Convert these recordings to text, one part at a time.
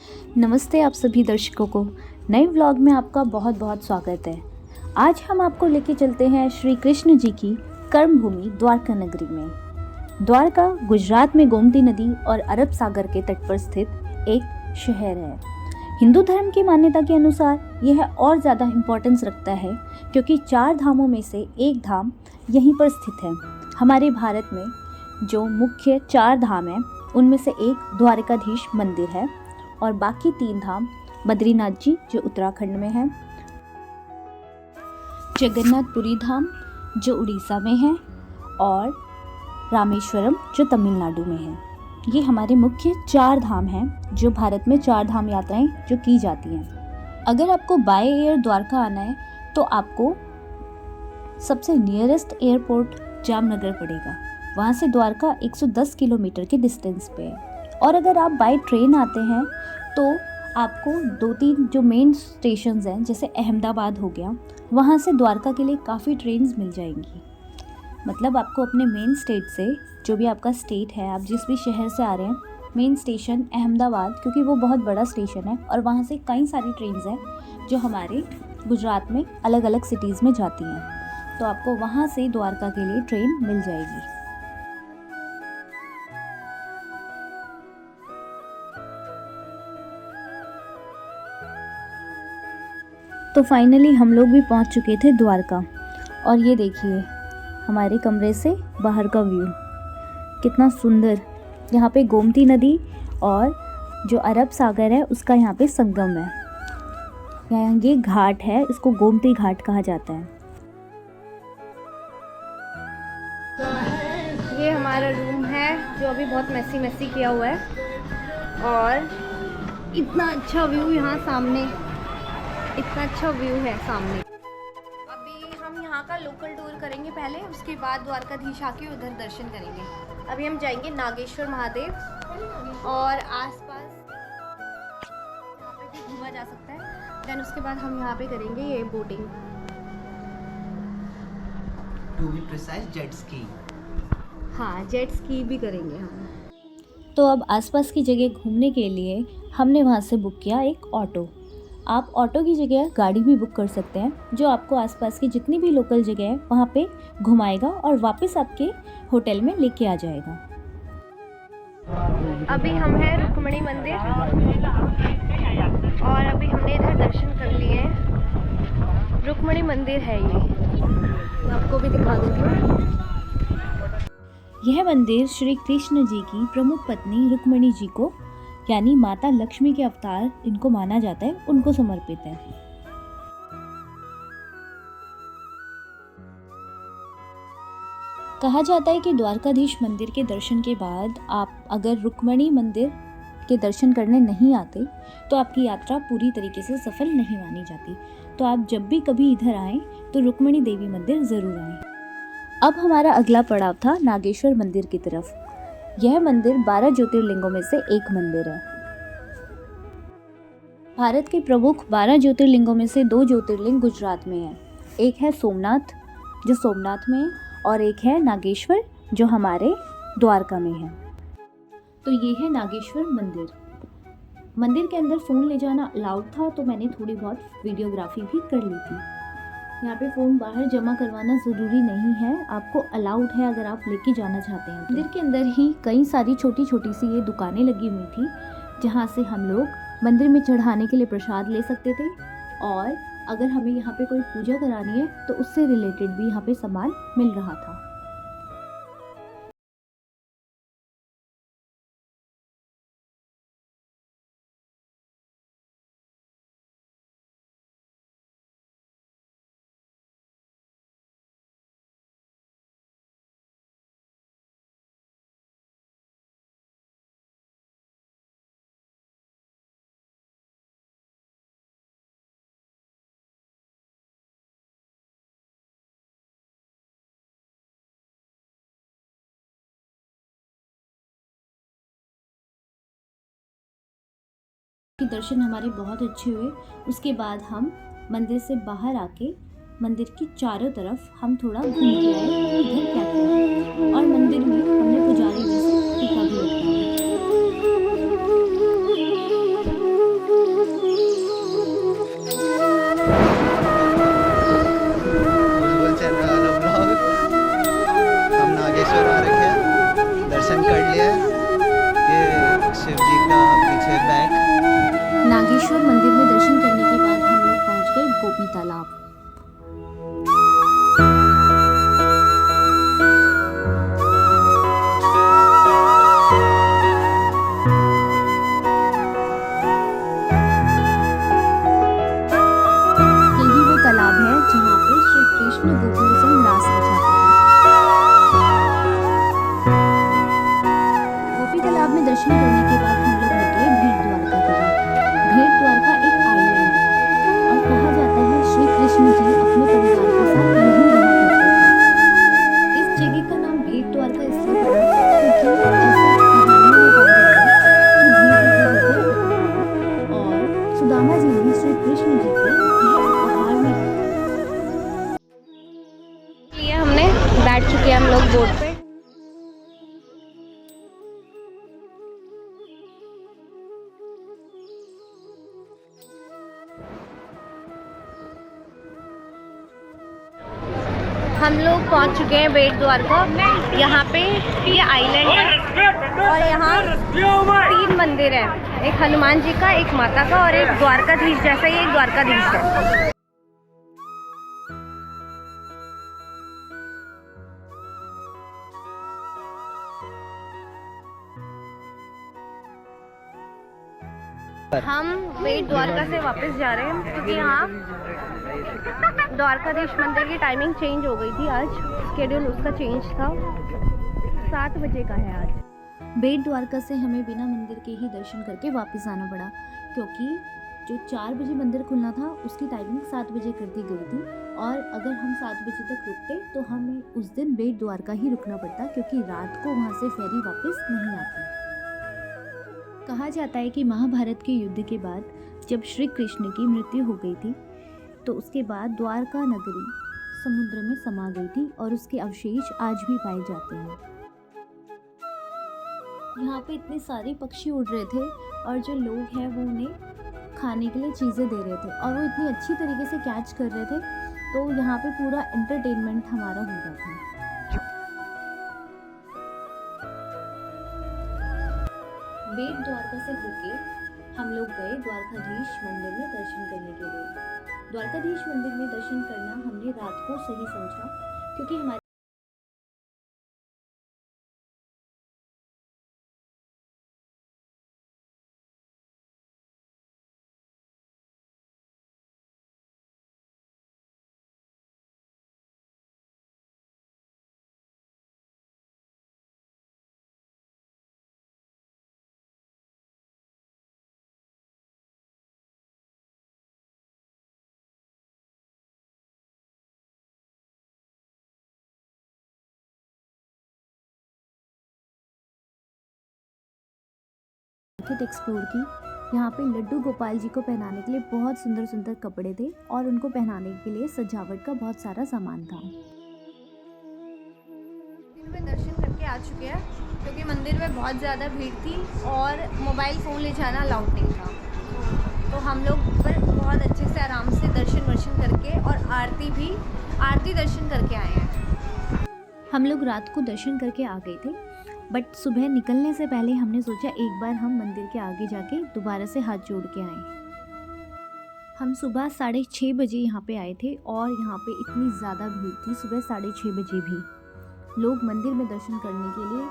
नमस्ते आप सभी दर्शकों को नए व्लॉग में आपका बहुत बहुत स्वागत है। आज हम आपको लेके चलते हैं श्री कृष्ण जी की कर्मभूमि द्वारका नगरी में। द्वारका गुजरात में गोमती नदी और अरब सागर के तट पर स्थित एक शहर है। हिंदू धर्म की मान्यता के अनुसार यह और ज़्यादा इम्पोर्टेंस रखता है क्योंकि 4 धामों में से एक धाम यहीं पर स्थित है। हमारे भारत में जो मुख्य 4 धाम हैं उनमें से एक द्वारकाधीश मंदिर है और बाकी 3 धाम बद्रीनाथ जी जो उत्तराखंड में है, जगन्नाथपुरी धाम जो उड़ीसा में है और रामेश्वरम जो तमिलनाडु में है। ये हमारे मुख्य 4 धाम हैं जो भारत में 4 धाम यात्राएं जो की जाती हैं। अगर आपको बाय एयर द्वारका आना है तो आपको सबसे नियरेस्ट एयरपोर्ट जामनगर पड़ेगा। वहाँ से द्वारका 110 किलोमीटर के डिस्टेंस पे है। और अगर आप बाय ट्रेन आते हैं तो आपको 2-3 जो मेन स्टेशंस हैं जैसे अहमदाबाद हो गया, वहाँ से द्वारका के लिए काफ़ी ट्रेन्स मिल जाएंगी। मतलब आपको अपने मेन स्टेट से, जो भी आपका स्टेट है, आप जिस भी शहर से आ रहे हैं, मेन स्टेशन अहमदाबाद, क्योंकि वो बहुत बड़ा स्टेशन है और वहाँ से कई सारी ट्रेन्स हैं जो हमारे गुजरात में अलग अलग सिटीज़ में जाती हैं, तो आपको वहाँ से द्वारका के लिए ट्रेन मिल जाएगी। तो फाइनली हम लोग भी पहुंच चुके थे द्वारका और ये देखिए हमारे कमरे से बाहर का व्यू कितना सुंदर। यहाँ पे गोमती नदी और जो अरब सागर है उसका यहाँ पे संगम है। यहाँ ये घाट है, इसको गोमती घाट कहा जाता है। ये हमारा रूम है जो अभी बहुत मैसी किया हुआ है और इतना अच्छा व्यू यहाँ सामने, इतना अच्छा व्यू है सामने। अभी हम यहाँ का लोकल टूर करेंगे पहले, उसके बाद द्वारकाधीश आके उधर दर्शन करेंगे। अभी हम जाएंगे नागेश्वर महादेव और आसपास यहाँ पे भी घूमा जा सकता है। देन उसके बाद हम यहाँ पे करेंगे ये boating, to be precise jet ski. हाँ जेट स्की भी करेंगे हम। तो अब आसपास की जगह घूमने के लिए हमने वहाँ से बुक किया एक ऑटो। आप ऑटो की जगह गाड़ी भी बुक कर सकते हैं जो आपको आसपास की जितनी भी लोकल जगह है वहाँ पे घुमाएगा और वापस आपके होटल में लेके आ जाएगा। अभी हम हैं रुक्मणी मंदिर और अभी हमने इधर दर्शन कर लिए हैं। रुक्मणी मंदिर है ये, मैं आपको भी दिखा दूँगी। यह मंदिर श्री कृष्ण जी की प्रमुख पत्नी रुक्मणी जी को, यानी माता लक्ष्मी के अवतार इनको माना जाता है, उनको समर्पित है। कहा जाता है कि द्वारकाधीश मंदिर के दर्शन के बाद आप अगर रुक्मणी मंदिर के दर्शन करने नहीं आते तो आपकी यात्रा पूरी तरीके से सफल नहीं मानी जाती। तो आप जब भी कभी इधर आएँ तो रुक्मणी देवी मंदिर ज़रूर आएँ। अब हमारा अगला पड़ाव था नागेश्वर मंदिर की तरफ। यह मंदिर 12 ज्योतिर्लिंगों में से एक मंदिर है। भारत के प्रमुख 12 ज्योतिर्लिंगों में से 2 ज्योतिर्लिंग गुजरात में है। एक है सोमनाथ जो सोमनाथ में है और एक है नागेश्वर जो हमारे द्वारका में है। तो ये है नागेश्वर मंदिर। मंदिर के अंदर फ़ोन ले जाना अलाउड था, तो मैंने थोड़ी बहुत वीडियोग्राफी भी कर ली थी। यहाँ पे फ़ोन बाहर जमा करवाना ज़रूरी नहीं है, आपको अलाउड है अगर आप लेके जाना चाहते हैं। मंदिर के अंदर ही कई सारी छोटी छोटी सी ये दुकानें लगी हुई थी जहाँ से हम लोग मंदिर में चढ़ाने के लिए प्रसाद ले सकते थे और अगर हमें यहाँ पे कोई पूजा करानी है तो उससे रिलेटेड भी यहाँ पे सामान मिल रहा था। के दर्शन हमारे बहुत अच्छे हुए। उसके बाद हम मंदिर से बाहर आके मंदिर की चारों तरफ हम थोड़ा घूम के आए इधर क्या क्या, और मंदिर में हमने पुजारी जी से टीका भी लगवाया। रामेश्वर मंदिर में दर्शन करने के बाद हम लोग पहुंच गए गोपी तालाब। यही वो तालाब है जहाँ पे श्री कृष्ण गोपियों संग रास रचाते थे। गोपी तालाब में दर्शन करने के बाद हम लोग निकले भेंट द्वारका के लिए। भेंट द्वारका एक आइलैंड है और कहा जाता है श्री कृष्ण जी अपने परिवार के साथ यहीं रहा करते थे। इस जगह का नाम भेंट द्वारका इसलिए पड़ा क्योंकि ऐसा कहानियों में कहा जाता है कि भेंट होते और सुदामा जी ने श्री कृष्ण जी को यह उपहार में लिए हमने बैठ चुके हैं हम लोग बोट पे। हम लोग पहुंच चुके हैं बेट द्वारका। यहाँ पे ये आइलैंड है और यहाँ 3 मंदिर है, एक हनुमान जी का, एक माता का और एक द्वारकाधीश जैसा ही एक द्वारकाधीश है। हम बेट द्वारका से वापस जा रहे हैं क्योंकि यहाँ द्वारकाधीश मंदिर की टाइमिंग चेंज हो गई थी। आज शेड्यूल उसका चेंज था, 7 बजे का है आज। बेट द्वारका से हमें बिना मंदिर के ही दर्शन करके वापस आना पड़ा क्योंकि जो 4 बजे मंदिर खुलना था उसकी टाइमिंग 7 बजे कर दी गई थी और अगर हम 7 बजे तक रुकते तो हमें उस दिन बेट द्वारका ही रुकना पड़ता क्योंकि रात को वहाँ से फेरी वापस नहीं आती। कहा जाता है कि महाभारत के युद्ध के बाद जब श्री कृष्ण की मृत्यु हो गई थी तो उसके बाद द्वारका नगरी समुद्र में समा गई थी और उसके अवशेष आज भी पाए जाते हैं। यहाँ पे इतने सारे पक्षी उड़ रहे थे और जो लोग हैं वो उन्हें खाने के लिए चीज़ें दे रहे थे और वो इतनी अच्छी तरीके से कैच कर रहे थे तो यहाँ पे पूरा एंटरटेनमेंट हमारा हो रहा था। बेट द्वारका से होके हम लोग गए द्वारकाधीश मंदिर में दर्शन करने के लिए। द्वारकाधीश मंदिर में दर्शन करना हमने रात को सही समझा क्योंकि हमारे मार्केट एक्सप्लोर की। यहाँ पे लड्डू गोपाल जी को पहनाने के लिए बहुत सुंदर सुंदर कपड़े थे और उनको पहनाने के लिए सजावट का बहुत सारा सामान था। मंदिर में दर्शन करके आ चुके हैं क्योंकि मंदिर में बहुत ज़्यादा भीड़ थी और मोबाइल फ़ोन ले जाना अलाउड नहीं था, तो हम लोग पर बहुत अच्छे से आराम से दर्शन करके और आरती दर्शन करके आए हैं। हम लोग रात को दर्शन करके आ गए थे बट सुबह निकलने से पहले हमने सोचा एक बार हम मंदिर के आगे जाके दोबारा से हाथ जोड़ के आएं। हम सुबह 6:30 बजे यहाँ पे आए थे और यहाँ पे इतनी ज़्यादा भीड़ थी सुबह 6:30 बजे भी। लोग मंदिर में दर्शन करने के लिए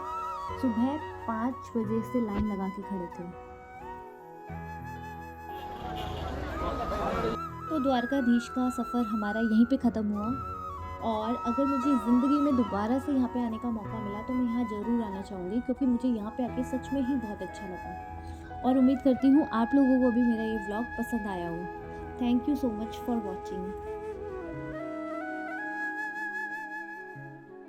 सुबह 5 बजे से लाइन लगा के खड़े थे। तो द्वारकाधीश का सफ़र हमारा यहीं पे ख़त्म हुआ और अगर मुझे ज़िंदगी में दोबारा से यहाँ पे आने का मौका मिला तो मैं यहाँ ज़रूर आना चाहूँगी क्योंकि मुझे यहाँ पे आके सच में ही बहुत अच्छा लगा और उम्मीद करती हूँ आप लोगों को भी मेरा ये व्लॉग पसंद आया हो। Thank you so much for watching.